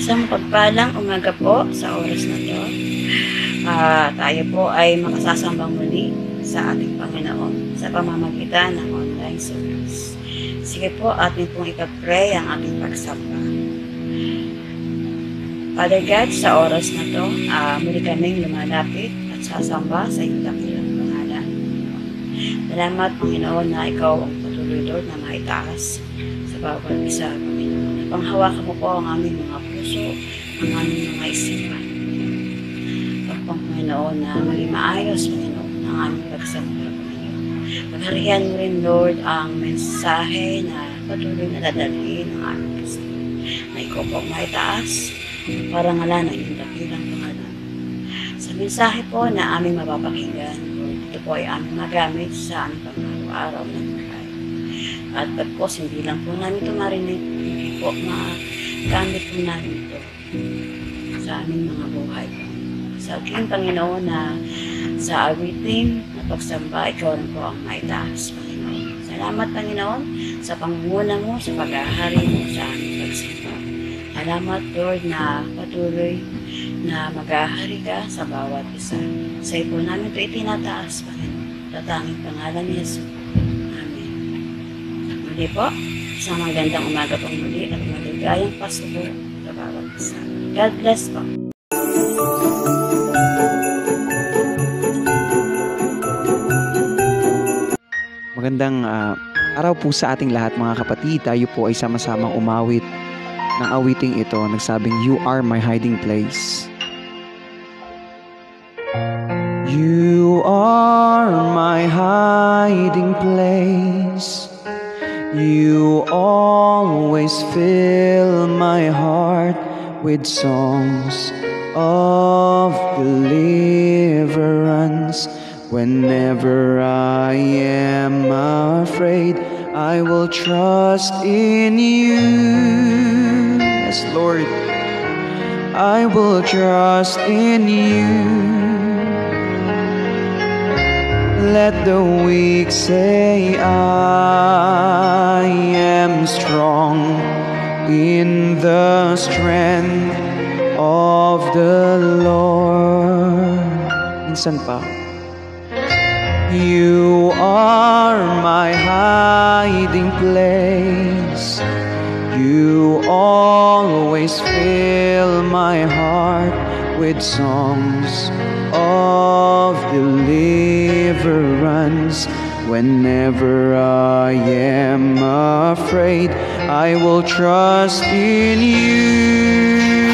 Isang pagpalang umaga po sa oras na to. Tayo po ay makasasambang muli sa ating Panginoon sa pamamagitan ng online service. Sige po, atin pong ipag-pray ang ating pagsamba. Father God, sa oras na to, muli kaming lumalapit at sasamba sa iyong dakilang pangalan. Salamat, Panginoon, na ikaw ang patuloy, Lord, na maitaas sa bawat isa, Panginoon. Panghawakan mo po ang aming mga puso, ang aming mga isipan. Panginoon, na maging maayos, Panginoon, ang aming pagsamba, Panginoon. Pagharihan mo rin, Lord, ang mensahe na patuloy na dadalhin ng aming puso. Na ikaw po maitaas, para ngala ng iyong dakilang pangalan. Sa mensahe po na aming mapapakinggan, Lord, ito po ay aming magamit sa aming pang-araw-araw na buhay. At pagkos, hindi lang po namin ito marinig, hindi po magamit po namin ito sa aming mga buhay. Sa aking Panginoon, na sa awiting na pagsamba, ikaw rin po ang maitaas, Panginoon. Salamat, Panginoon, sa pangunguna mo, sa pag-ahari mo sa aming pagsamba. Salamat, Lord, na patuloy na mag-ahari ka sa bawat isa. Sa iyo po namin ito itinataas, Panginoon. Tatanging pangalan ni Jesus. Amen. Muli po, isang magandang umaga pong muli at maligayang Pasko po sa bawat isa. God bless po. Magandang araw po sa ating lahat, mga kapatid. Tayo po ay sama-samang umawit ng awiting ito, nagsabing, "You are my hiding place." You are my hiding place. You always fill my heart with songs of deliverance. Whenever I am afraid, I will trust in you. Yes, Lord, I will trust in you. Let the weak say I am strong in the strength of the Lord. Minsan pa. You are my hiding place. You always fill my heart with songs of deliverance. Whenever I am afraid, I will trust in you.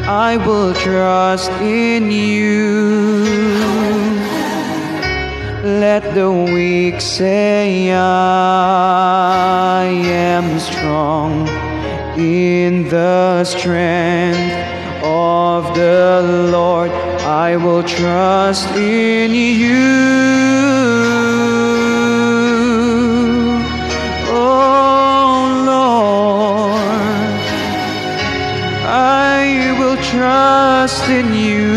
I will trust in you. Let the weak say I am strong in the strength of the Lord. I will trust in you. Oh Lord, I will trust in you.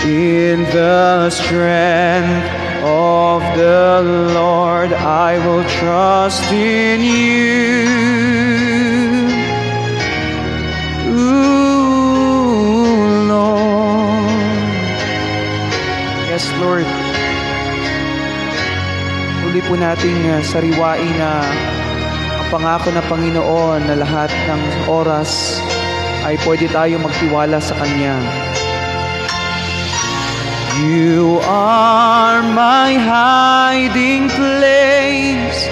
In the strength of the Lord, I will trust in you. Ooh, Lord. Yes, Lord. Uli po nating sariwain na ang pangako na Panginoon na lahat ng oras ay pwede tayo magtiwala sa Kanya. You are my hiding place.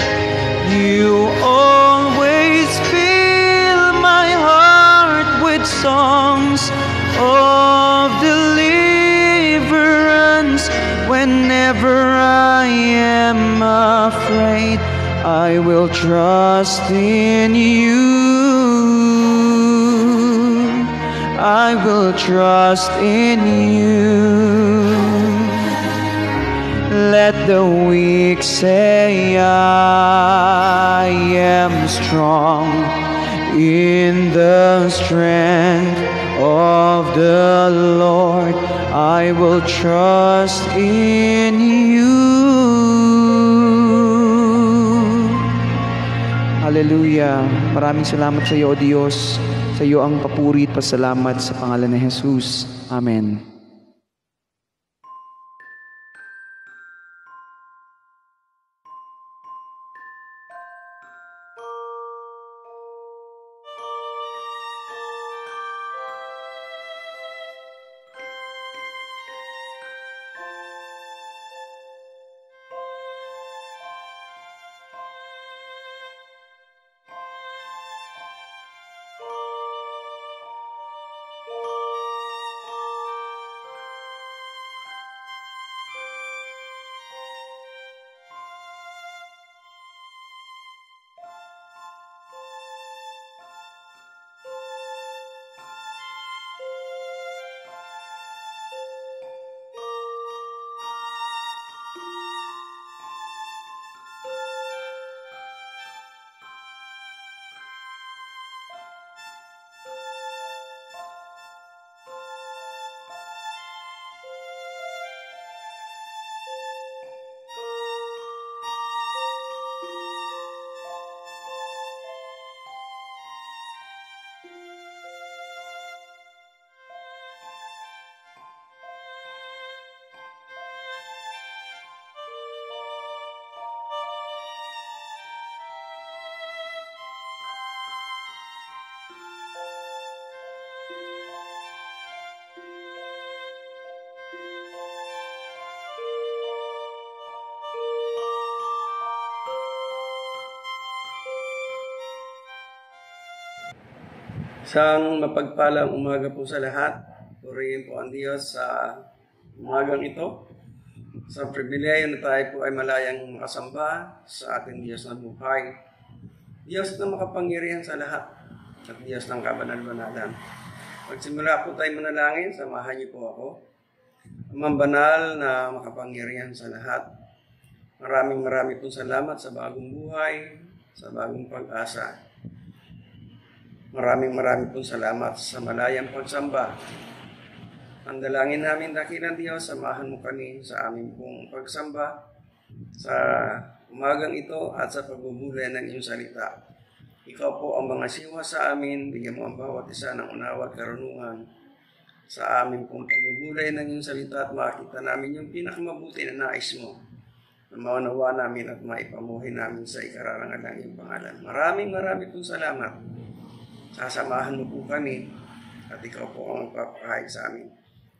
You always fill my heart with songs of deliverance. Whenever I am afraid, I will trust in you. I will trust in you. Let the weak say I am strong in the strength of the Lord. I will trust in you. Hallelujah. Maraming salamat sa iyo, O Diyos. Sa iyo ang papuri at pasalamat sa pangalan ni Jesus. Amen. Isang mapagpalang umaga po sa lahat. Purihin po ang Diyos sa umagang ito. Sa pribileyo na tayo po ay malayang makasamba sa ating Diyos na buhay. Diyos na makapangyarihan sa lahat at Diyos ng kabanal-banalan. Magsimula po tayo manalangin, samahan niyo po ako. Amang banal na makapangyarihan sa lahat. Maraming pong salamat sa bagong buhay, sa bagong pag-asa. Maraming pong salamat sa malayang pagsamba. Ang dalangin namin, dakilang Diyos, samahan mo kami sa aming pong pagsamba sa umagang ito at sa pagbubulay ng iyong salita. Ikaw po ang mga siwa sa amin, bigyan mo ang bawat isa ng unawa at karunungan sa aming pong pagbubulay ng iyong salita at makita namin yung pinakamabuti na nais mo na maunawa namin at maipamuhin namin sa ikararangal ng iyong pangalan. Maraming pong salamat. Sasamahan mo po kami at ikaw po ang magpapahayag sa amin.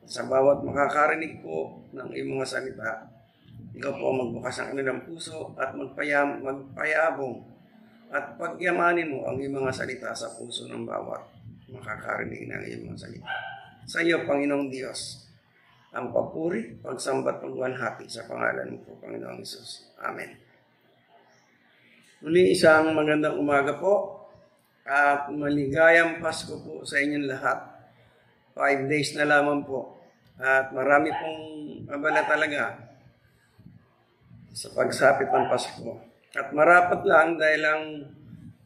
Sa bawat makakarinig po ng iyong mga salita, ikaw po ang magbukas ng kanilang puso at magpayabong at pagyamanin mo ang iyong mga salita sa puso ng bawat makakarinig ng iyong mga salita. Sa iyo, Panginoong Diyos, ang papuri, pagsambat, pagwanhati sa pangalan mo po, Panginoong Hesus. Amen. Muli, isang magandang umaga po. At maligayang Pasko po sa inyong lahat. 5 days na lamang po. At marami pong abala talaga sa pagsapit ng Pasko. At marapat lang dahil ang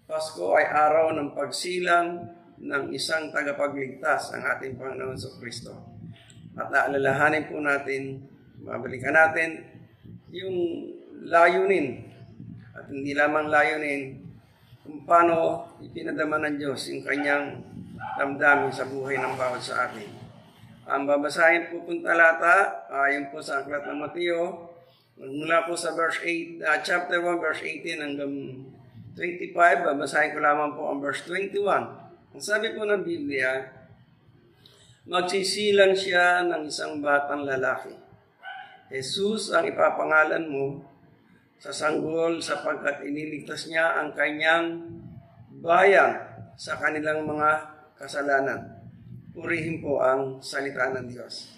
Pasko ay araw ng pagsilang ng isang tagapagligtas, ang ating Panginoon Kristo. At aalalahanin po natin, mabalikan natin yung layunin. At hindi lamang layunin, kung paano ipinadama ng Diyos yung kanyang damdamin sa buhay ng bawat sa atin. Ang babasahin po pong talata, ayon po sa aklat ng Mateo, mula po sa chapter 1, verse 18 hanggang 25, babasahin ko lamang po ang verse 21. Ang sabi po ng Biblia, magsisilang siya ng isang batang lalaki. Jesus ang ipapangalan mo, sa sanggol sapagkat iniligtas niya ang kanyang bayan sa kanilang mga kasalanan. Purihin po ang salita ng Diyos.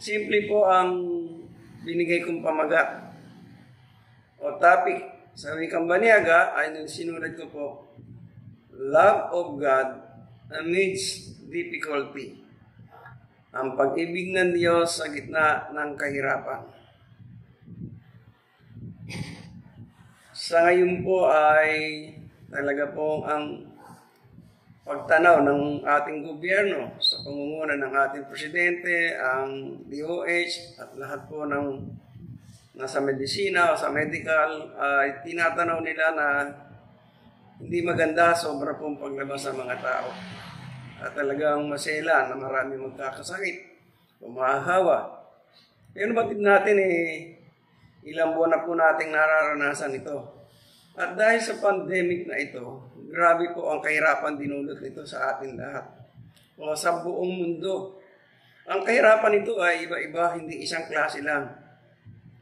Simple po ang binigay kong pamagat o topic sa wikang Baniaga ay sinulat ko po, Love of God amidst difficulty. Ang pag-ibig ng Diyos sa gitna ng kahirapan. Sa ngayon po ay talaga po ang pagtanaw ng ating gobyerno sa pangunguna ng ating presidente, ang DOH at lahat po ng nasa medisina o sa medical ay tinatanaw nila na hindi maganda, sobra pong paglabas sa mga tao. At talagang masela na marami magkakasakit o mahahawa. Pero batid natin ilang buwan na po nating nararanasan ito. At dahil sa pandemic na ito, grabe po ang kahirapan dinulot nito sa atin lahat. O sa buong mundo. Ang kahirapan ito ay iba-iba, hindi isang klase lang.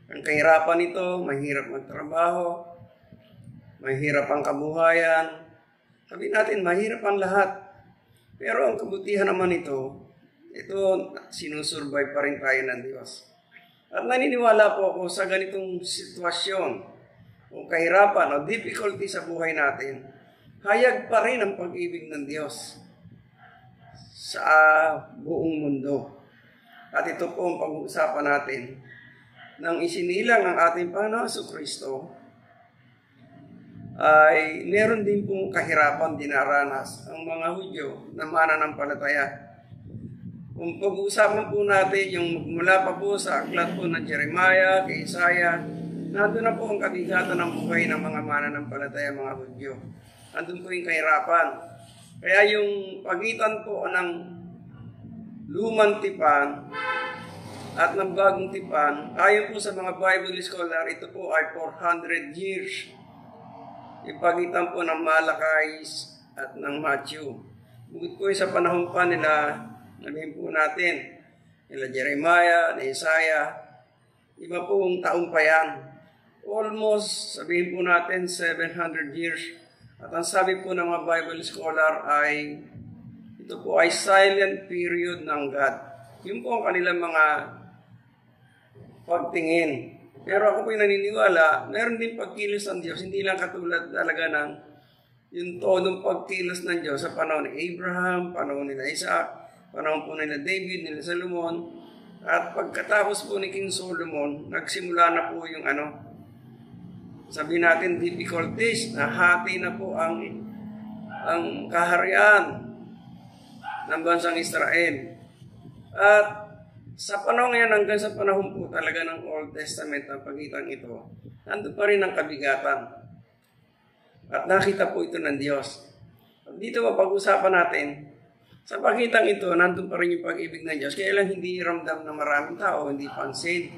Ang kahirapan ito, mahirap magtrabaho, mahirap ang kabuhayan. Sabi natin, mahirap ang lahat. Pero ang kabutihan naman ito sinusurvive pa rin tayo ng Diyos. At naniniwala po ako sa ganitong sitwasyon, o kahirapan o difficulty sa buhay natin, hayag pa rin ang pag-ibig ng Diyos sa buong mundo. At ito po ang pag-uusapan natin nang isinilang ang ating Panginoon Kristo ay meron din pong kahirapan dinaranas ang mga Hudyo na mananampalataya. Kung pag-uusapan po natin yung mula pa po sa aklat po ng Jeremiah, kay Isaiah, nandun na po ang kabigatan ng buhay ng mga mananampalataya, mga Hudyo. Nandun po yung kahirapan. Kaya yung pagitan po ng lumang tipan at ng bagong tipan, ayon po sa mga Bible scholar, ito po ay 400 years. Yung pagitan po ng Malakay at ng Matthew. Bukod po sa panahon pa nila, namin po natin, nila Jeremiah, na Isaiah, iba pong taong pa yan. Almost, sabihin po natin, 700 years. At ang sabi po ng mga Bible scholar ay Ito po ay silent period ng God. Yun po ang kanilang mga pagtingin. Pero ako po'y naniniwala, meron din pagkilos ng Diyos, hindi lang katulad talaga ng yung tonong pagkilos ng Diyos sa panahon ni Abraham, panahon nila Isaac, panahon po nila David, nila Solomon, at pagkatapos po ni King Solomon, nagsimula na po yung sabi natin difficulties, na hati na po ang kaharian ng bansang Israel. At sa panahon ngayon, hanggang sa panahon po talaga ng Old Testament, ang pagitan ito, nandun pa rin ang kabigatan. At nakita po ito ng Diyos. At dito mapag-usapan natin, sa pagitan ito, nandun pa rin yung pag-ibig ng Diyos. Kaya lang hindi ramdam ng maraming tao, hindi pansin.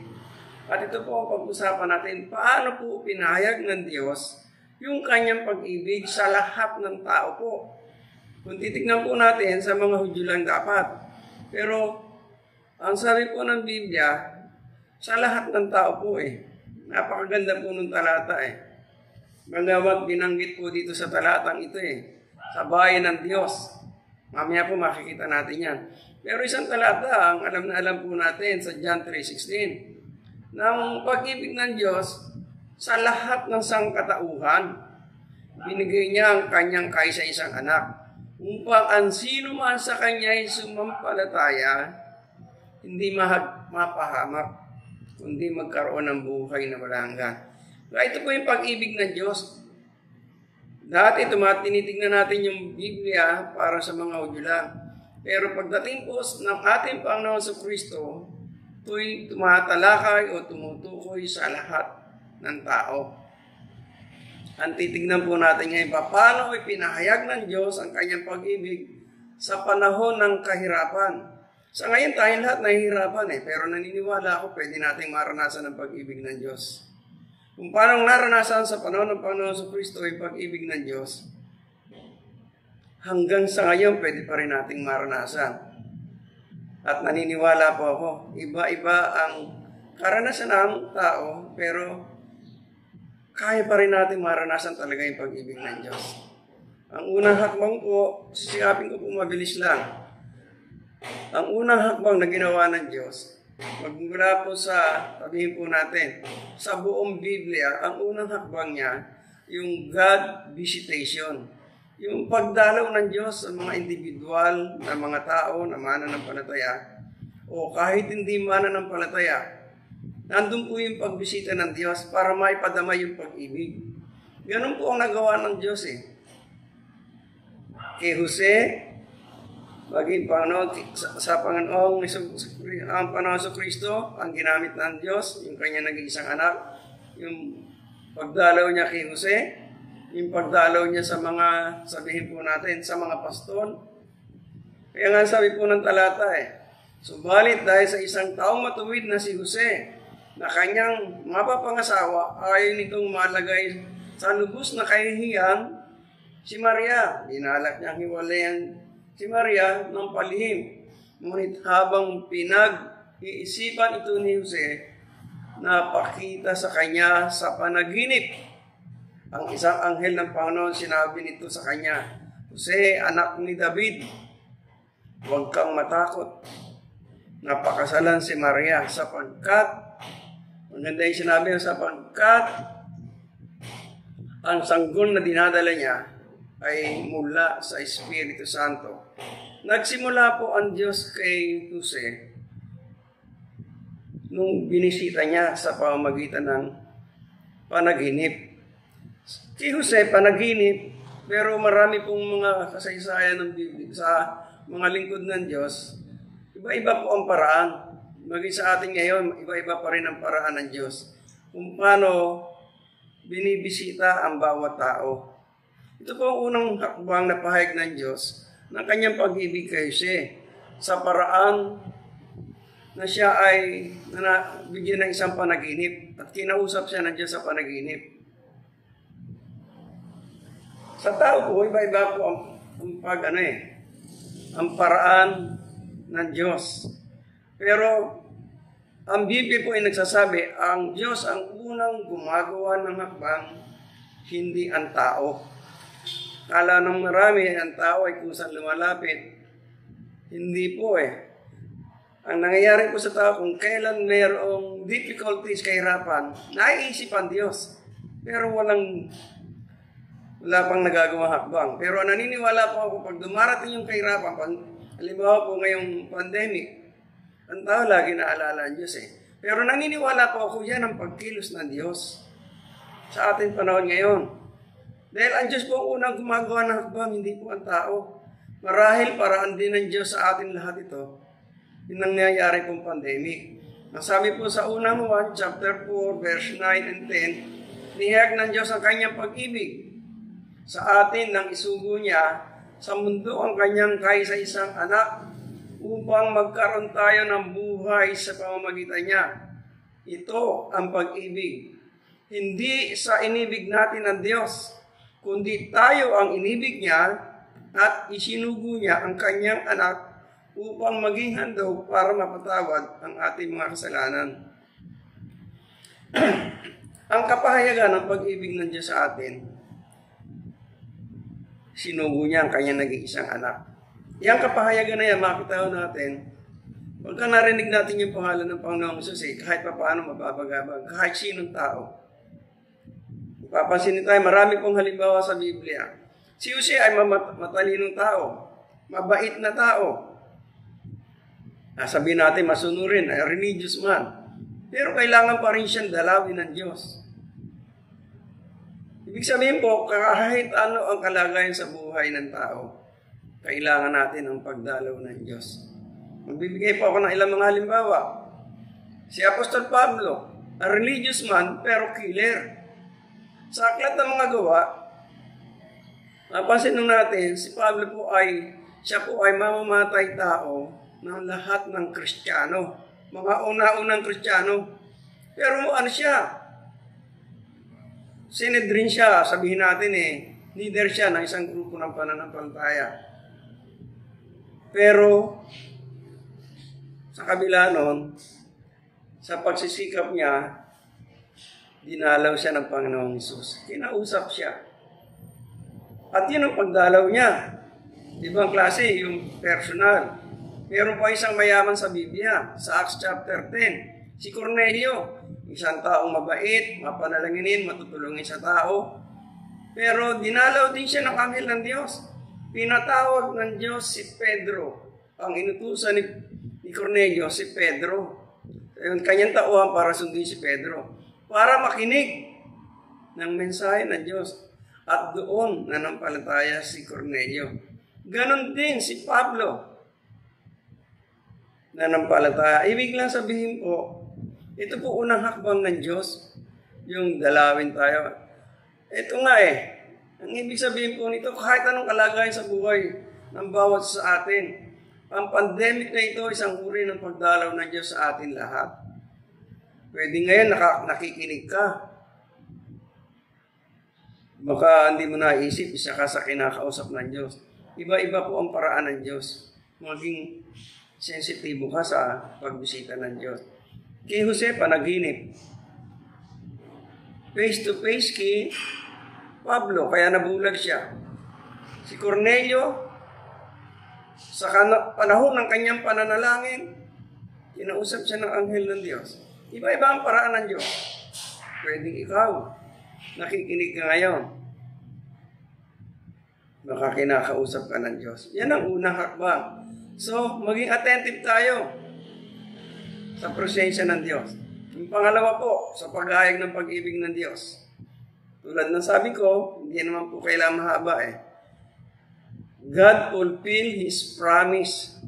At ito po ang pag-usapan natin, paano po pinahayag ng Diyos yung kanyang pag-ibig sa lahat ng tao po. Kung titignan po natin, sa mga Hudyo lang dapat. Pero, ang sabi po ng Biblia, sa lahat ng tao po Napakaganda po ng talata Bagamat binanggit po dito sa talatang ito sa bayan ng Diyos. Mamaya po makikita natin yan. Pero isang talata, ang alam na alam po natin sa John 3:16, ng pag-ibig ng Diyos sa lahat ng sangkatauhan. Binigay niya ang kanyang kaisa-isang anak upang ang sino man sa kanya ay sumampalataya, hindi mapahamak, kundi magkaroon ng buhay na walang hanggan. Kaya ito po yung pag-ibig ng Diyos. Dati tinitignan natin yung Biblia para sa mga Hudyo lang. Pero pagdating po ng ating Panginoon sa Kristo, ito'y tumatalakay o tumutukoy sa lahat ng tao. Ang titignan po natin ngayon, paano ipinahayag ng Diyos ang kanyang pag-ibig sa panahon ng kahirapan. Sa ngayon tayo lahat nahihirapan pero naniniwala ako pwede nating maranasan ang pag-ibig ng Diyos. Kung paano naranasan sa panahon ng Panginoon sa Kristo ay pag-ibig ng Diyos, hanggang sa ngayon pwede pa rin nating maranasan. At naniniwala po ako, iba-iba ang karanasan ng tao, pero kaya pa rin natin maranasan talaga yung pag-ibig ng Diyos. Ang unang hakbang po, sisikapin ko po mabilis lang. Ang unang hakbang na ginawa ng Diyos, magmula po sabihin po natin, sa buong Biblia, ang unang hakbang niya, yung God visitation. Yung pagdalaw ng Diyos sa mga individual na mga tao na mananampalataya, o kahit hindi mananampalataya, nandun po yung pagbisita ng Diyos para maipadama yung pag-ibig. Ganun po ang nagawa ng Diyos Kay Jose, maging Panginoon, sa Panginoong ang Panginoon sa Kristo, ang ginamit ng Diyos, yung kanya nag-iisang anak, yung pagdalaw niya kay Jose, yung pagdalaw niya sa mga, sabihin po natin, sa mga pastor. Kaya nga sabi po ng talata subalit dahil sa isang taong matuwid na si Jose, na kanyang mapapangasawa, ayaw nitong malagay sa lubos na kahihiyan si Maria. Dinalak niyang hiwalayan si Maria ng palihim. Ngunit habang pinag-iisipan ito ni Jose, napakita sa kanya sa panaginip. Ang isang anghel ng Panginoon sinabi nito sa kanya, Jose, anak ni David, huwag kang matakot. Napakasalan si Maria sapagkat, maganda yung sinabi, sapagkat ang sanggol na dinadala niya ay mula sa Espiritu Santo. Nagsimula po ang Diyos kay Jose nung binisita niya sa pamamagitan ng panaginip. Si Jose, panaginip, pero marami pong mga kasaysayan ng Biblia sa mga lingkod ng Diyos. Iba-iba po ang paraan. Maging sa atin ngayon, iba-iba pa rin ang paraan ng Diyos. Kung paano binibisita ang bawat tao. Ito po ang unang hakbang na pahayag ng Diyos ng kanyang pag-ibig kay Jose sa paraan na siya ay bigyan ng isang panaginip at kinausap siya ng Diyos sa panaginip. Sa tao po, iba-iba po ang paraan ng Diyos. Pero ang Biblia po ay nagsasabi, ang Diyos ang unang gumagawa ng hakbang, hindi ang tao. Kala ng marami, ang tao ay kusang lumalapit, Hindi po eh. Ang nangyayari po sa tao, kung kailan mayroong difficulties, kahirapan, naiisip ang Diyos. Pero wala pang nagagawang hakbang. Pero naniniwala po ako, pag dumarating yung kahirapan, halimbawa po ngayong pandemic, ang tao lagi naalala ang Diyos eh. Pero naniniwala po ako yan ang pagkilos ng Diyos sa ating panahon ngayon. Dahil ang Diyos po ang unang gumagawa ng hakbang, hindi po ang tao. Marahil paraan din ng Diyos sa atin lahat ito. Yung nangyayari pong pandemic. Ang sabi po sa unang 1, chapter 4, verse 9 and 10, nihayag ng Diyos ang kanyang pag-ibig sa atin nang isugo niya sa mundo ang kanyang kaisa-isang anak upang magkaroon tayo ng buhay sa pamamagitan niya. Ito ang pag-ibig. Hindi sa inibig natin ng Diyos, kundi tayo ang inibig niya at isinugo niya ang kanyang anak upang maging handog para mapatawad ang ating mga kasalanan. Ang kapahayagan ng pag-ibig ng Diyos sa atin, sinugo niya ang kanyang nag-iisang anak. Yang kapahayagan na yan, makita natin, pagka narinig natin yung pangalan ng Panginoong Jesus, kahit pa paano mababagabag, kahit sinong tao. Papansin tayo, marami pong halimbawa sa Biblia. Si Jose ay matalinong tao, mabait na tao. Sabihin natin, masunurin, ay religious man. Pero kailangan pa rin siyang dalawin ng Diyos. Ibig sabihin po, kahit ano ang kalagayan sa buhay ng tao, kailangan natin ang pagdalaw ng Diyos. Magbibigay po ako ng ilang mga halimbawa. Si Apostol Pablo, a religious man pero killer. Sa aklat ng mga gawa, napansin natin, si Pablo po siya po ay mamamatay tao ng lahat ng Kristiyano. Mga una-unang Kristiyano. Pero ano siya? Sinedrin siya, sabihin natin leader siya ng isang grupo ng pananampalataya. Pero, sa kabila nun, sa pagsisikap niya, dinalaw siya ng Panginoong Hesus. Kinausap siya. At yun ang pagdalaw niya. Ibang klase, yung personal. Meron pa isang mayaman sa Biblia, sa Acts chapter 10. Si Cornelio, isang taong mabait, mapanalanginin, matutulungin sa tao. Pero dinalaw din siya ng anghel ng Diyos. Pinatawag ng Diyos si Pedro. Ang inutusan ni Cornelio, si Pedro. Yung kanyang tauhan para sundin si Pedro. Para makinig ng mensahe ng Diyos. At doon nanampalataya si Cornelio. Ganon din si Pablo. Nanampalataya. Ibig lang sabihin po, ito po unang hakbang ng Diyos, yung dalawin tayo. Ito nga ang ibig sabihin po nito, kahit anong kalagayan sa buhay ng bawat sa atin, ang pandemic na ito, isang uri ng pagdalaw ng Diyos sa atin lahat. Pwede ngayon nakikinig ka. Baka hindi mo naisip, isa ka sa kinakausap ng Diyos. Iba-iba po ang paraan ng Diyos. Maging sensitibo ka sa pagbisita ng Diyos. Kay Jose, panaginip. Face to face kay Pablo, kaya nabulag siya. Si Cornelio, sa panahon ng kanyang pananalangin, kinausap siya ng anghel ng Diyos. Iba-iba ang paraan ng Diyos. Pwedeng ikaw, nakikinig ka ngayon. Baka kinakausap ka ng Diyos. Yan ang unang hakbang. So, maging attentive tayo sa presensya ng Diyos. Yung pangalawa po, sa paghahayag ng pag-ibig ng Diyos. Tulad ng sabi ko, hindi naman po kailangan mahaba God fulfill His promise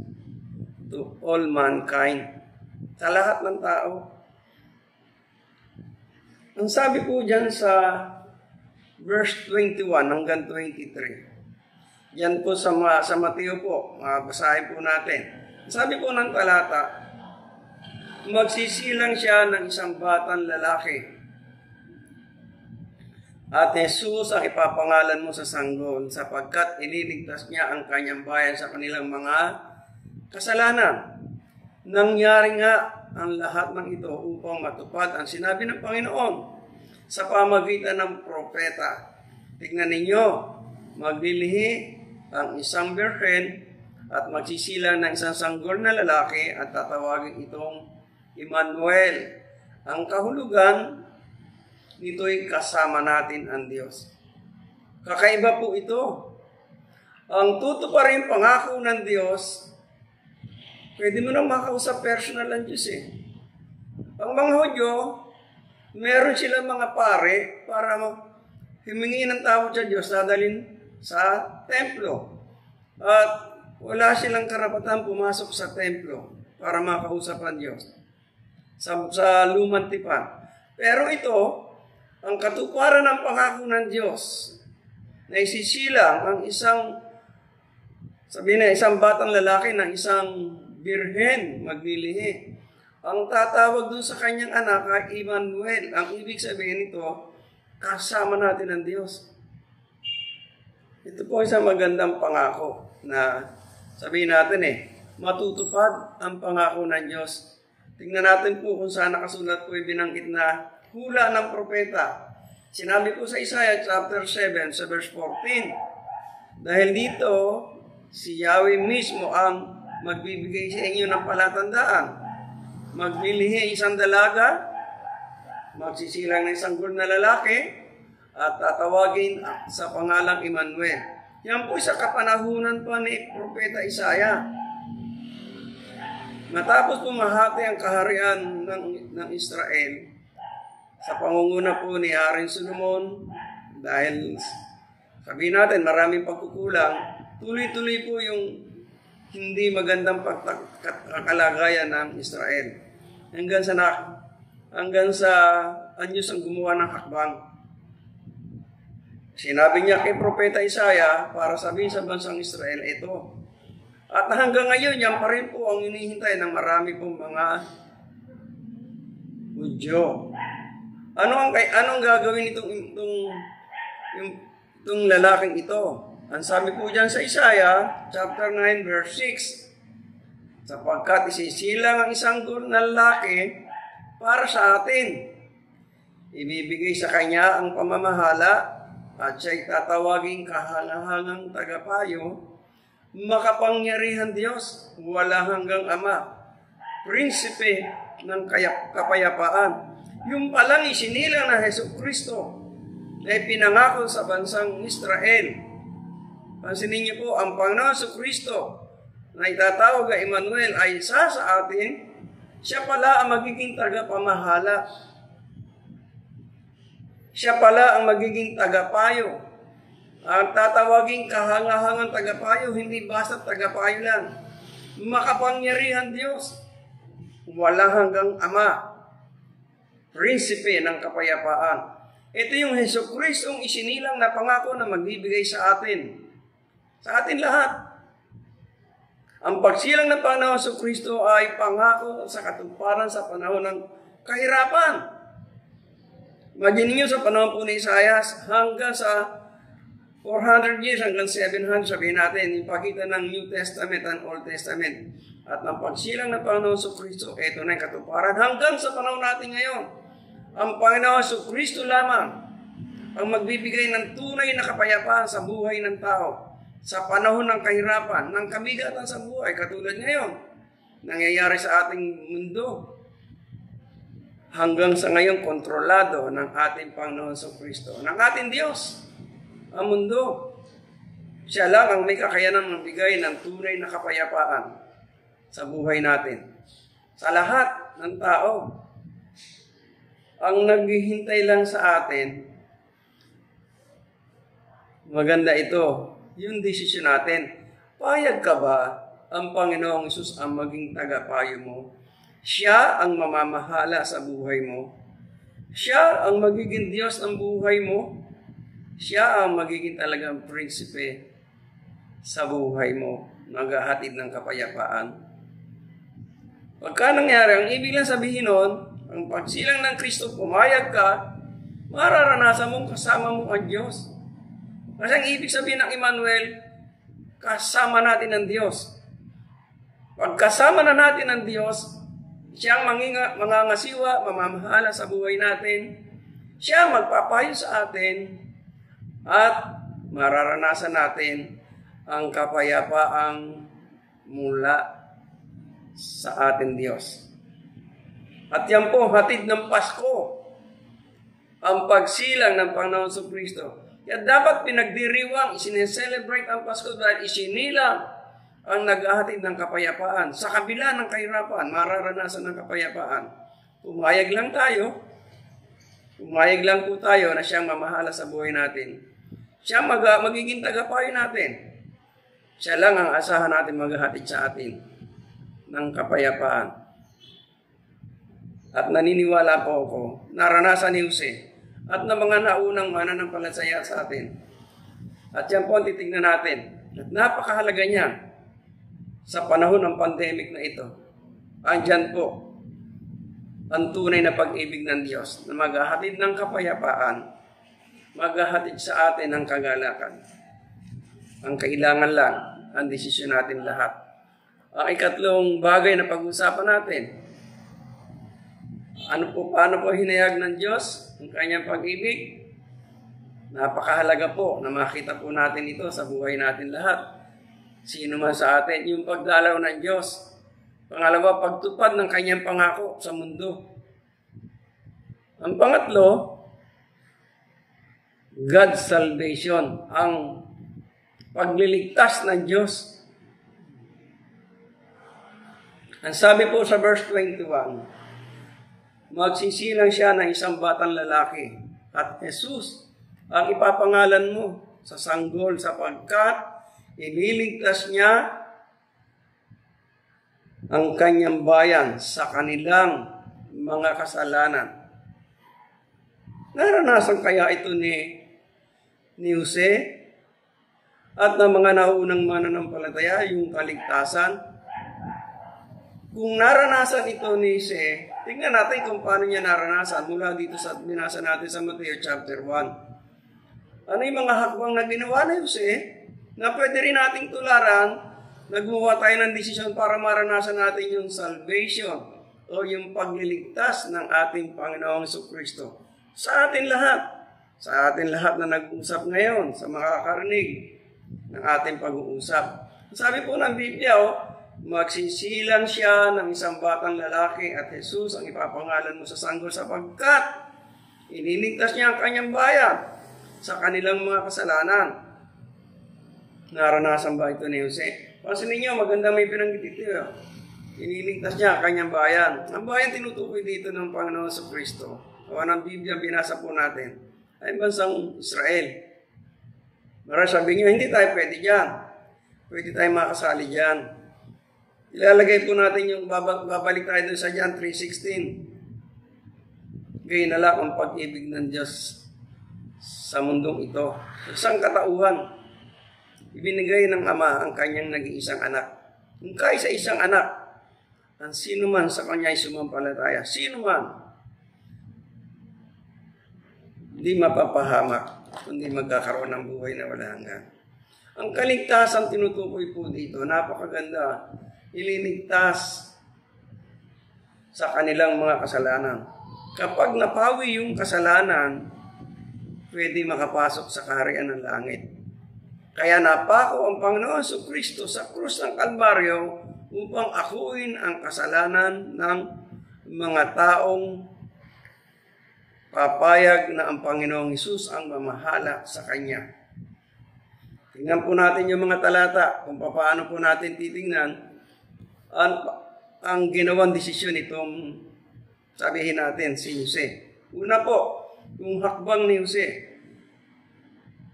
to all mankind. Sa lahat ng tao. Ang sabi po dyan sa verse 21 hanggang 23. Yan po sa Mateo po, basahin po natin. Sabi po ng talata, magsisilang siya ng isang batang lalaki. At Jesus ang ipapangalan mo sa sanggol sapagkat ililigtas niya ang kanyang bayan sa kanilang mga kasalanan. Nangyari nga ang lahat ng ito upang matupad ang sinabi ng Panginoon sa pamagitan ng propeta. Tingnan ninyo, maglilihi ang isang birhen at magsisilang ng isang sanggol na lalaki at tatawagin itong Emmanuel. Ang kahulugan nito'y kasama natin ang Diyos. Kakaiba po ito. Ang tutuparin pangako ng Diyos, pwede mo nang makausap personal ang Diyos eh. Ang mga Hudyo, meron silang mga pare para himingi ng tawad sa Diyos, dadalhin sa templo. At wala silang karapatan pumasok sa templo para makausap ang Diyos sa lumang tipan. Pero ito, ang katuparan ng pangako ng Diyos na isisilang ang isang, sabihin na isang batang lalaki ng isang birhen maglilihi. Ang tatawag dun sa kanyang anak ay Emmanuel. Ang ibig sabihin nito, kasama natin ang Diyos. Ito po isang magandang pangako na sabihin natin matutupad ang pangako ng Diyos. Tingnan natin po kung saan nakasulat po binanggit na hula ng propeta. Sinabi po sa Isaiah chapter 7 sa verse 14, dahil dito, si Yahweh mismo ang magbibigay sa inyo ng palatandaan. Maglilihi isang dalaga, magsisilang ng isang sanggol na lalaki, at tatawagin sa pangalang Emmanuel. Yan po sa kapanahunan pa ni Propeta Isaiah. Matapos pumahati ang kaharian ng Israel, sa pangunguna po ni Haring Solomon, dahil sabihin natin maraming pagkukulang, tuloy-tuloy po yung hindi magandang pagkakalagayan ng Israel. Hanggang sa ang Diyos ang gumawa ng hakbang. Sinabi niya kay Propeta Isaiah para sabihin sa bansang Israel, ito. At hanggang ngayon, yan pa rin po ang hinihintay ng marami pong mga Hudyo. Anong gagawin itong lalaking ito? Ang sabi po dyan sa Isaiah, chapter 9, verse 6, sapagkat isisilang ang isang sanggol na lalaki para sa atin. Ibibigay sa kanya ang pamamahala at siya'y tatawaging kahangahangang tagapayo, makapangyarihan Diyos, wala hanggang Ama, prinsipe ng kapayapaan. Yung palang isinilang na Jesucristo na ipinangako sa bansang Israel. Pansinin niyo po, ang Panginoon Jesucristo na itatawag na Emmanuel ay isa sa atin, siya pala ang magiging tagapamahala. Siya pala ang magiging tagapayo. Ang tatawaging kahangahangang tagapayo, hindi basta tagapayo lang. Makapangyarihan Diyos, wala hanggang Ama, prinsipe ng kapayapaan. Ito yung Jesucristong isinilang na pangako na magbibigay sa atin. Sa atin lahat. Ang pagsilang ng Panginoon Jesucristo ay pangako sa katuparan sa panahon ng kahirapan. Imagine niyo sa panahon po ni Isaiah, hanggang sa 400 years, hanggang 700, sabihin natin, yung pakita ng New Testament and Old Testament. At ang pagsilang ng Panginoon Jesucristo, ito na yung katuparan hanggang sa panahon natin ngayon. Ang Panginoon Jesucristo lamang ang magbibigay ng tunay na kapayapaan sa buhay ng tao sa panahon ng kahirapan, ng kabigatan sa buhay, katulad ngayon, nangyayari sa ating mundo. Hanggang sa ngayon, kontrolado ng ating Panginoon Jesucristo, ng ating Diyos, ang mundo. Siya lang ang may kakayanan magbigay ng tunay na kapayapaan sa buhay natin. Sa lahat ng tao, ang naghihintay lang sa atin, maganda ito, yung desisyon natin. Payag ka ba ang Panginoong Hesus ang maging tagapayo mo? Siya ang mamamahala sa buhay mo. Siya ang magiging Diyos ng buhay mo. Siya ang magiging talagang prinsipe sa buhay mo, naghahatid ng kapayapaan. Pagka nangyari, ang ibig lang sabihin nun, ang pagsilang ng Kristo, pumayag ka, mararanasan mong kasama mo ang Diyos. Kasi ang ibig sabihin ng Emmanuel, kasama natin ang Diyos. Pagkasama na natin ang Diyos, siya ang mangangasiwa, mamamahala sa buhay natin. Siya ang magpapayo sa atin at mararanasan natin ang kapayapaang mula sa ating Diyos. At yan po, hatid ng Pasko, ang pagsilang ng Panginoon Jesucristo. Kaya dapat pinagdiriwang, isineselebrate ang Pasko dahil isinilang ang naghahatid ng kapayapaan. Sa kabila ng kahirapan, mararanasan ng kapayapaan. Pumayag lang po tayo na siyang mamahala sa buhay natin. Siya magiging tagapayo natin. Siya lang ang asahan natin maghahatid sa atin ng kapayapaan. At naniniwala po ako, naranasan ni Jose at ng mga naunang mananampalataya sa atin. At yan po ang titignan natin. At napakahalaga niyan sa panahon ng pandemic na ito. Andyan po ang tunay na pag-ibig ng Diyos na maghahatid ng kapayapaan, maghahatid sa atin ng kagalakan. Ang kailangan lang, ang desisyon natin lahat. Ang ikatlong bagay na pag-usapan natin, paano po hinayag ng Diyos ang kanyang pag-ibig? Napakahalaga po na makita po natin ito sa buhay natin lahat. Sino man sa atin, yung pagdalaw ng Diyos. Pangalawa, pagtupad ng kanyang pangako sa mundo. Ang pangatlo, God's salvation, ang pagliligtas ng Diyos. Ang sabi po sa verse 21, magsisilang siya ng isang batang lalaki at Jesus ang ipapangalan mo sa sanggol sapagkat ililigtas niya ang kanyang bayan sa kanilang mga kasalanan. Naranasan kaya ito ni Jose at ng mga naunang mananampalataya yung kaligtasan? Kung naranasan ito ni Jose, tingnan natin kung paano niya naranasan mula dito sa binasa natin sa Mateo chapter 1. Ano yung mga hakbang na ginawa ni Jose na pwede rin nating tularan na gumawa tayo ng desisyon para maranasan natin yung salvation o yung pagliligtas ng ating Panginoong Jesucristo. Sa atin lahat na nag-uusap ngayon, sa makakarinig ng ating pag-uusap. Sabi po ng Biblia, magsisilang siya ng isang batang lalaki at Jesus ang ipapangalan mo sa sanggol sapagkat iniligtas niya ang kanyang bayan sa kanilang mga kasalanan. Naranasan ba ito ni Jose? Pansinin niyo, maganda may pinanggit ito. Iniligtas niya ang kanyang bayan. Ang bayan tinutukoy dito ng Panginoon Jesucristo. O ng Biblia binasa po natin ay bansang Israel. Marami sabi niyo, hindi tayo pwede dyan. Pwede tayo makasali dyan. Ilalagay po natin yung babalik tayo doon sa John 3:16. Gayun na lang ang pag-ibig ng Diyos sa mundong ito. Isang katauhan, ibinigay ng Ama ang kanyang nag-iisang anak. Kung kaisa-isang anak, ang sino man sa kanya ay sumampalataya, sino man, hindi mapapahamak, kundi magkakaroon ng buhay na wala hanggan. Ang kaligtasan tinutukoy po dito, napakaganda. Ililigtas sa kanilang mga kasalanan. Kapag napawi yung kasalanan, pwede makapasok sa kaharian ng langit. Kaya napako ang Panginoon Jesucristo sa krus ng Kalbaryo upang akuin ang kasalanan ng mga taong papayag na ang Panginoong Hesus ang mamahala sa Kanya. Tingnan po natin yung mga talata kung paano po natin titingnan ang ginawang desisyon itong sabihin natin si Jose. Una po, yung hakbang ni Jose.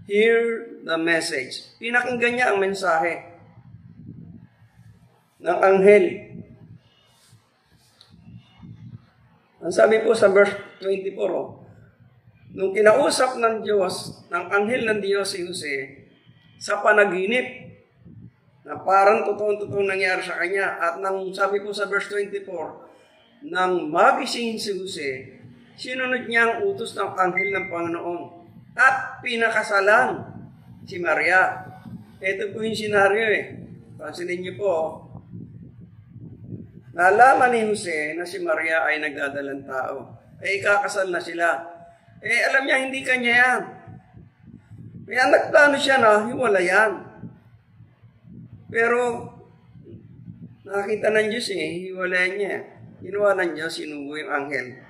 Hear the message. Pinakinggan niya ang mensahe ng anghel. Ang sabi po sa verse 24, nung kinausap ng Diyos, ng anghel ng Diyos si Jose, sa panaginip, na parang totoong nangyari sa kanya. At nang sabi po sa verse 24, nang magising si Jose, sinunod niya ang utos ng anghel ng Panginoon at pinakasalan si Maria. Ito po yung senaryo Pansinin niyo po, nalaman ni Jose na si Maria ay nagdadalang tao. Ikakasal na sila. Alam niya, hindi kanya yan. Kaya nagplano siya na hiwalayan. Pero Nakita ng Diyos hiwalayan niya. Ginawa ng Diyos, sinubo yung anghel.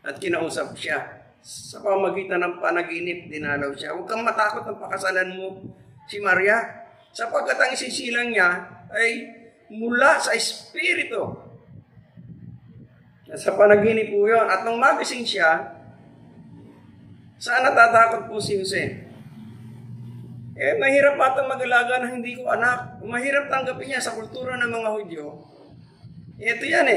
At kinausap siya. Sa pamagitan ng panaginip, dinalaw siya. Huwag kang matakot ng pakasalan mo si Maria. Sapagkat ang isisilang niya ay mula sa Espiritu. Sa panaginip po yun. At nung magising siya, saan natatakot po si Jose? Mahirap ata mag-alaga na hindi ko anak. Mahirap tanggapin niya sa kultura ng mga Hudyo. Ito yan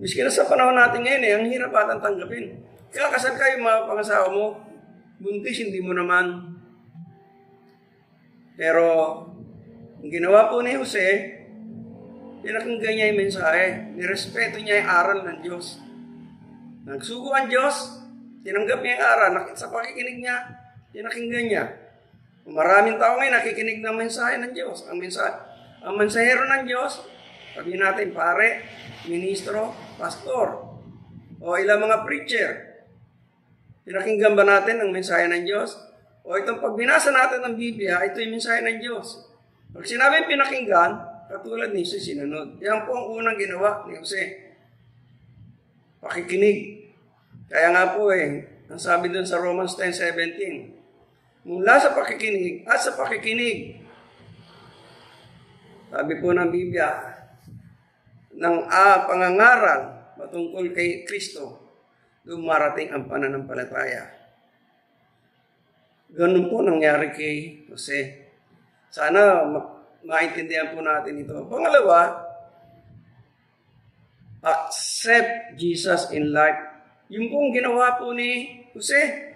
Miski na sa panahon natin ngayon ang hirap ata tanggapin. Kakasal kayo mga pangasawa mo, buntis hindi mo naman. Pero, ang ginawa po ni Jose, pinakinggan niya yung mensahe. Nirespeto niya yung aral ng Diyos. Nagsugo ang Diyos, tinanggap niya yung aral. Sa pakikinig niya, pinakinggan niya. Maraming tao ngayon nakikinig ng mensahe ng Diyos. Ang mensahero ng Diyos, sabihin natin pare, ministro, pastor, o ilang mga preacher. Pinakinggan ba natin ang mensahe ng Diyos? O itong pagbinasa natin ng Biblia, ito yung mensahe ng Diyos. Pag sinabing pinakinggan, katulad ni Jesus, sinunod. Yan po ang unang ginawa ni Jose. Pakikinig. Kaya nga po ang sabi dun sa Romans 10:17, mula sa pakikinig at sa pakikinig, sabi po ng Biblia, ng pangangaral patungkol kay Kristo, dumarating ang pananampalataya. Ganun po nangyari kay Jose. Sana maintindihan po natin ito. Pangalawa, accept Jesus in life. Yung pong ginawa po ni Jose,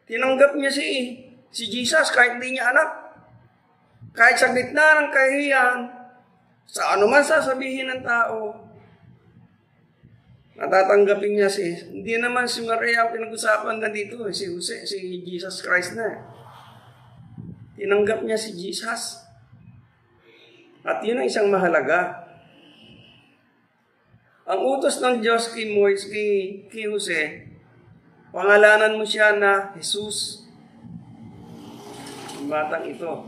tinanggap niya si Jesus kahit hindi niya anak. Kahit sa gitna ng kahihiyan, sa anuman sasabihin ng tao, natatanggapin niya hindi naman si Maria ang pinag-usapan na dito, si Jose, si Jesus Christ na. Tinanggap niya si Jesus. At yun ang isang mahalaga. Ang utos ng Diyos kay Jose, pangalanan mo siya na Jesus. Ang batang ito.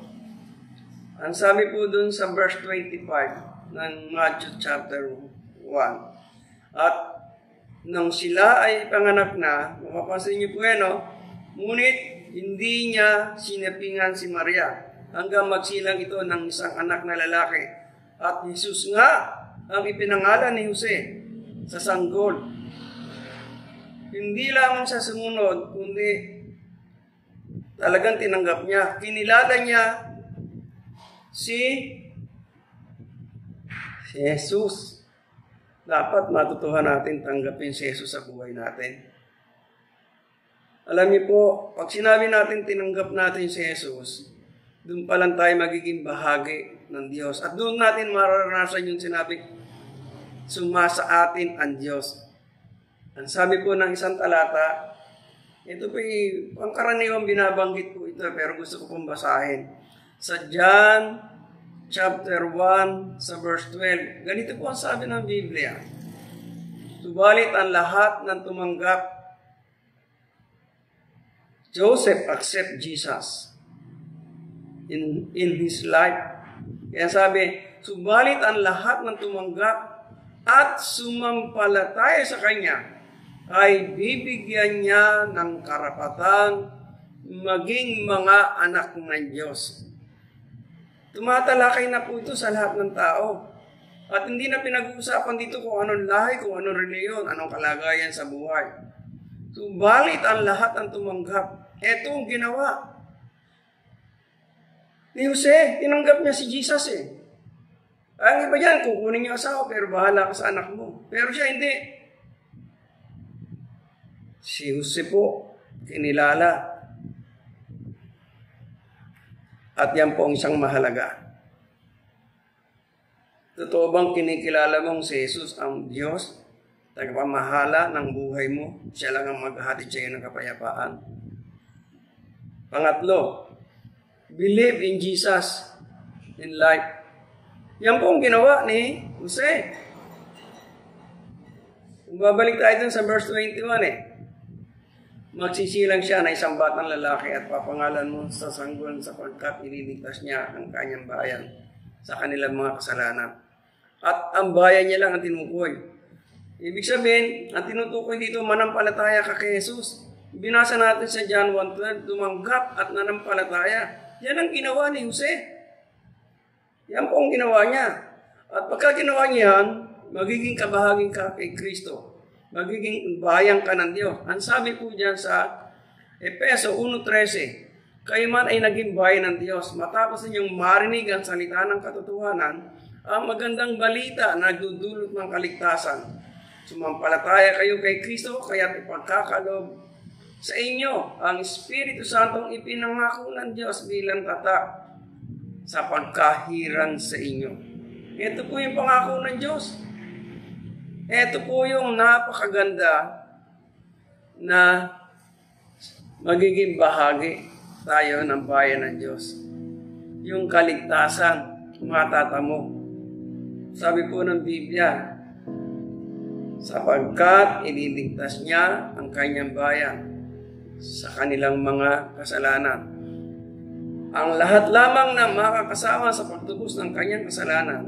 Ang sabi po dun sa verse 25 ng Matthew chapter 1. At nung sila ay panganak na, mapapansin niyo po ngunit hindi niya sinapingan si Maria hanggang magsilang ito ng isang anak na lalaki. At Jesus nga ang ipinangalan ni Jose sa sanggol. Hindi lamang sa sumunod, kundi talagang tinanggap niya. Kinilala niya si Jesus. Dapat matutuhan natin tanggapin si Jesus sa buhay natin. Alam niyo po, pag sinabi natin tinanggap natin si Jesus, doon pa lang tayo magiging bahagi ng Diyos. At doon natin mararanasan yung sinabi, sumasa atin ang Diyos. Ang sabi po ng isang talata, ito po pangkaraniwang binabanggit po ito, pero gusto ko pong basahin. Sa John chapter 1 sa verse 12. Ganito po ang sabi ng Biblia. Subalit ang lahat ng tumanggap, Joseph accept Jesus in his life. Kaya sabi, subalit ang lahat ng tumanggap at sumampalataya sa Kanya ay bibigyan niya ng karapatang maging mga anak ng Diyos. Tumatalakay na po ito sa lahat ng tao. At hindi na pinag-uusapan dito kung anong lahi, kung anong reliyon, anong kalagayan sa buhay. Subalit ang lahat ng tumanggap. Ito ang ginawa ni Jose. Tinanggap niya si Jesus Ang iba dyan, kukunin niyo asawa, pero bahala ka sa anak mo. Pero siya hindi. Si Jose po, kinilala. At yan po ang isang mahalaga. Totoo bang kinikilala mong si Jesus ang Diyos? Tagapamahala ng buhay mo. Siya lang ang maghahatid sa iyo ng kapayapaan. Pangatlo, believe in Jesus in life. Yan po ang ginawa ni Jose. Kung babalik tayo dun sa verse 21 magsisilang siya na isang batang lalaki at papangalan mo sa sanggol sapagkat ililigtas niya ang kanyang bayan. sa kanilang mga kasalanan. At ang bayan niya lang ang tinukoy. Ibig sabihin, ang tinutukoy dito, manampalataya ka kay Jesus. Binasa natin sa John 1:12, tumanggap at nanampalataya. Yan ang ginawa ni Jose. Yan po ang ginawa niya. At pagka ginawa niya yan, magiging kabahaging ka kay Kristo. Magiging bayan ka ng Diyos. Ang sabi po dyan sa Efeso 1:13, kayo man ay naging bayan ng Diyos. Matapos ninyong marinig ang salita ng katotohanan, ang magandang balita na nagdudulot ng kaligtasan. Sumampalataya kayo kay Kristo, kaya't ipagkakalob sa inyo ang Espiritu Santong ipinangako ng Diyos bilang tatak sa pagkahirang sa inyo. Ito po yung pangako ng Diyos. Ito po yung napakaganda na magiging bahagi tayo ng bayan ng Diyos. Yung kaligtasan, matatamo. Sabi po ng Biblia, sapagkat ililigtas niya ang kanyang bayan sa kanilang mga kasalanan. Ang lahat lamang na makakasama sa pagtubos ng kanyang kasalanan,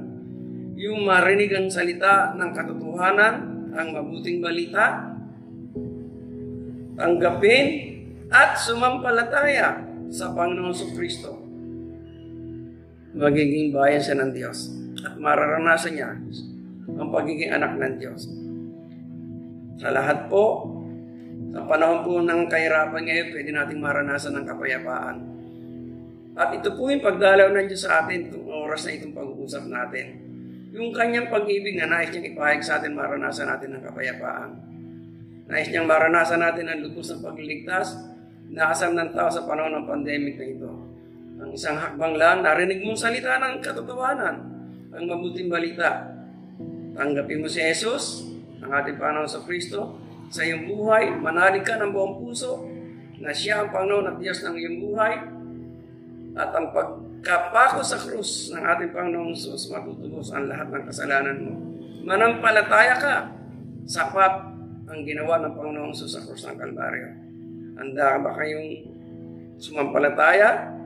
yung marinig ang salita ng katotohanan, ang mabuting balita, tanggapin at sumampalataya sa Panginoong Kristo. Magiging bayan siya ng Diyos at mararanasan niya ang pagiging anak ng Diyos. Sa lahat po, sa panahon po ng kahirapan ngayon, pwede nating maranasan ng kapayapaan. At ito po yung pagdalaw ng Diyos sa atin, itong oras na itong pag-uusap natin. Yung kanyang pag-ibig na nais niyang ipahayag sa atin, maranasan natin ng kapayapaan. Nais niyang maranasan natin ang lubos ng pagliligtas, nakasam ng tao sa panahon ng pandemic na ito. Ang isang hakbang lang, narinig mong salita ng katotohanan, ang mabuting balita. Tanggapin mo si Jesus, ang ating Panginoon Kristo, sa iyong buhay, manalig ka ng buong puso na siya ang Panginoon at Diyos ng iyong buhay, at ang pagkapako sa krus ng ating Panginoong Jesus, matutubos ang lahat ng kasalanan mo. Manampalataya ka, sapat ang ginawa ng Panginoong Jesus sa krus ng Kalbaryo. Handa ba kayong sumampalataya?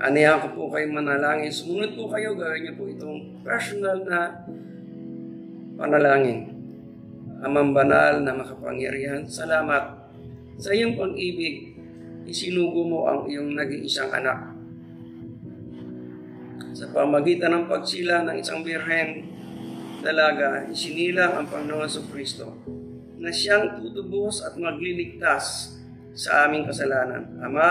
Anihan ko po kayong manalangin. Sumunod po kayo, gawin niyo po itong personal na panalangin. Amang banal na makapangyarihan, salamat sa iyong pag-ibig. Isinugo mo ang iyong nag-iisang anak. Sa pamagitan ng pagsila ng isang birhen dalaga, isinilang ang Panginoon Kristo na siyang tutubos at magliligtas sa aming kasalanan. Ama,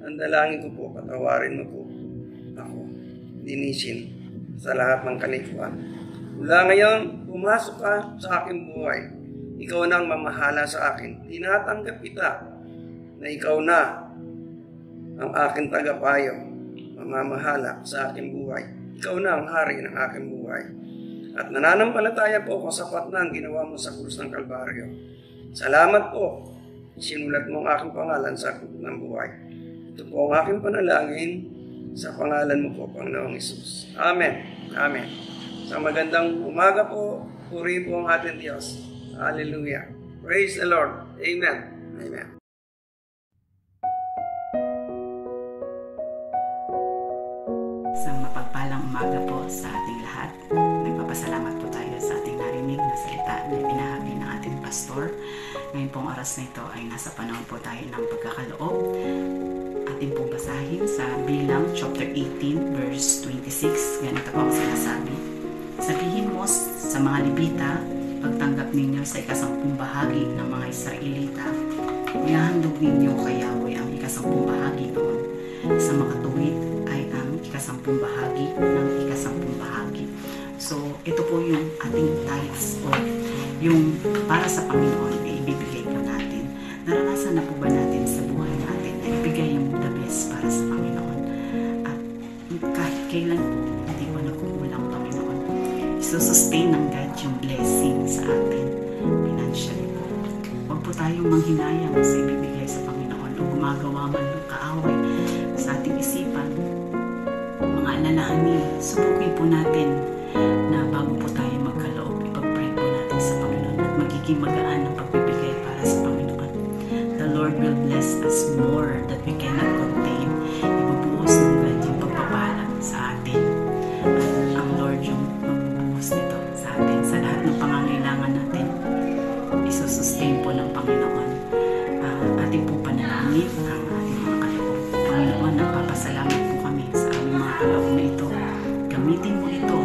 ang dalangin ko po, patawarin mo po ako, linisin sa lahat ng kalikuan. Mula ngayon, pumasok ka sa aking buhay. Ikaw na ang mamahala sa akin. Tinatanggap kita na ikaw na ang aking tagapayo, mamamahala sa aking buhay. Ikaw na ang hari ng aking buhay. At nananampalataya po ako sapat na ang ginawa mo sa krus ng Kalbaryo. Salamat po. Sinulat mo ang aking pangalan sa krus ng buhay. Ito po ang aking panalangin sa pangalan mo po, Panginoong Hesus. Amen. Amen. Sa magandang umaga po, puri po ang ating Diyos. Hallelujah. Praise the Lord. Amen. Amen. Isang mapagpalang umaga po sa ating lahat. Nagpapasalamat po tayo sa ating narinig na salita na ibinahagi ng ating pastor. Ngayon pong oras na ito ay nasa panahon po tayo ng pagkakaloob. Ating pong basahin sa Bilang chapter 18 verse 26. Ganito po ang sinasabi. Sabihin mo sa mga Levita, pagtanggap ninyo sa ikasampung bahagi ng mga Israelita, ihahandog ninyo kay Yahweh ang ikasampung bahagi noon. Sa makatuwid ay ang ikasampung bahagi ng ikasampung bahagi. So, ito po yung ating tithes o yung para sa Panginoon ay ibibigay po natin. Naranasan na po ba natin sa buhay natin na ibigay yung the best para sa Panginoon? At kahit kailan po, hindi po nagkukulang Panginoon. Isusustain ng God yung blessing sa atin financially po. Huwag po tayong manghinayang sa ibibigay sa Panginoon o gumagawa man ng kaaway sa ating isipan. Mga alalahanin, subukin po natin na bago po tayo magkaloob, ipag-pray po natin sa Panginoon at magiging magaan ang pagbibigay para sa Panginoon. The Lord will bless us more that we cannot contain. Ibubuhos ng God yung pagpapala sa atin. gamitin mo ito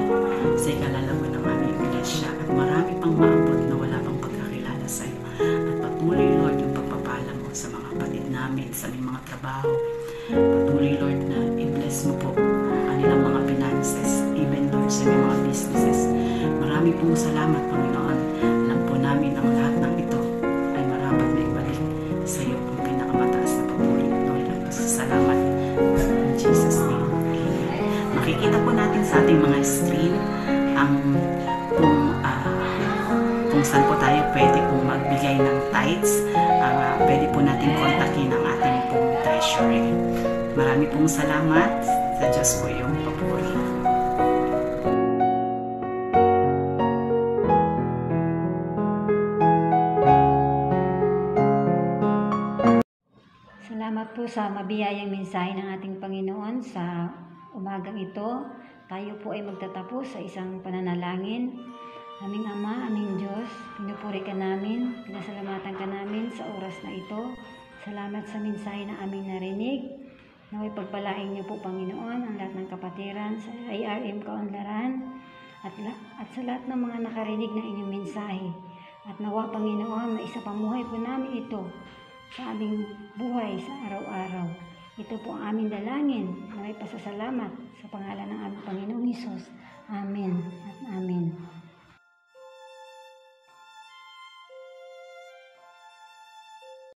sa ikalalaman ng aming iglesia at marami pang maabot na wala pang pagkakilala sa iyo. At patuloy, Lord, yung pagpapala mo sa mga kapatid namin, sa aming mga trabaho. Patuloy, Lord, na i-bless mo po ang nilang mga finances, even, Lord, sa aming mga businesses. Marami pong salamat, Panginoon. Alam po namin ang lahat ng ito ay marapat na ibalik sa iyo ang pinakamataas na papuri, Lord, at pasasalamat. In Jesus' name, amen. Makikita po natin sa ating mga screen ang kung saan po tayo pwede pong magbigay ng tithes. Pwede po natin kontakin ang ating pong treasury. Marami pong salamat. Sa Diyos po yung papuri. Salamat po sa mabiyayang mensahe ng ating Panginoon sa umagang ito. Tayo po ay magtatapos sa isang pananalangin. Aming Ama, aming Diyos, pinupuri ka namin, pinasalamatan ka namin sa oras na ito. Salamat sa mensahe na aming narinig. Naway pagpalain niyo po, Panginoon, ang lahat ng kapatiran sa IRM Kaunlaran at sa lahat ng mga nakarinig ng inyong mensahe. At nawa, Panginoon, maisapamuhay po namin ito sa aming buhay sa araw-araw. Ito po ang aming dalangin na may pasasalamat sa pangalan ng aming Panginoong Hesus. Amen at amen.